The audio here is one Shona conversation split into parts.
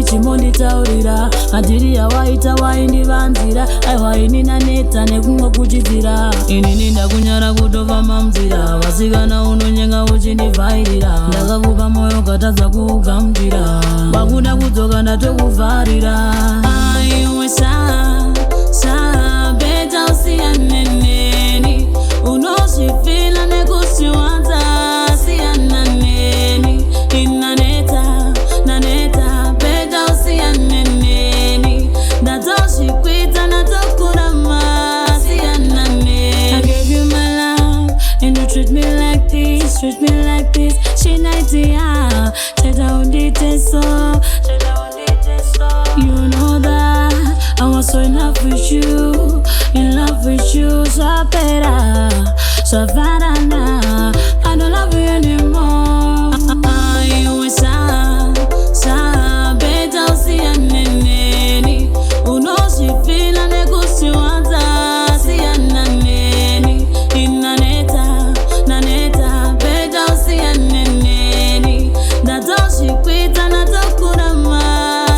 papi chimonditaurira andiri yawaita waindivanzira aiwainina neta nekumwe kuchidzira inini ndakunyara kutova mamzira vasikana unonyenga uchindivhairira ndakakupa moyo katadza kuugamuchira wakuda kudzoka ndatokuvharira aiwe beta usiyane neni unozvifila nekusiwadza siyana neni inaneta beta usiyane neni ndatozvikwidza natokurama siyana neni I gave you my love and you treat me like this shinaitia cheta unditeso you know that I was so in love with you, so better, so varana. I don't love you anymore. I was better usiyane neni. Unozvifila nekusiwadza siyana neni. Inaneta, better usiyane neni. Ndatozvikwidza natokurama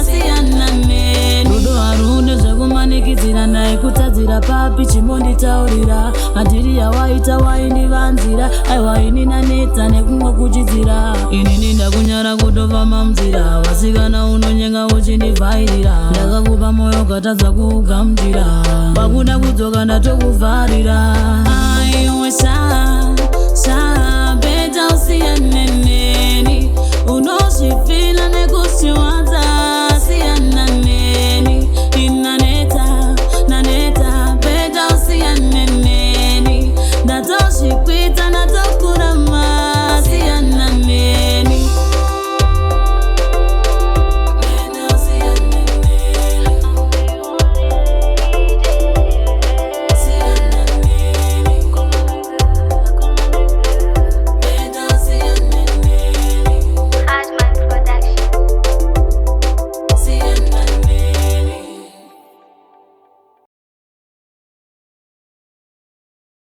siyana neni. Rudo harune zvekumanikidzira naye kutadzira papi chimonditaurira andiri yawaita waindivanzira aiwainina neta nekumwe kuchidzira inini ndakunyara kutova mamzira vasikana unonyenga uchindivhairira ndakakupa moyo katadza kuugamuchira wakuda kudzoka ndatokuvharira aiwe beta usiyane neni unozvifila nekusiwadza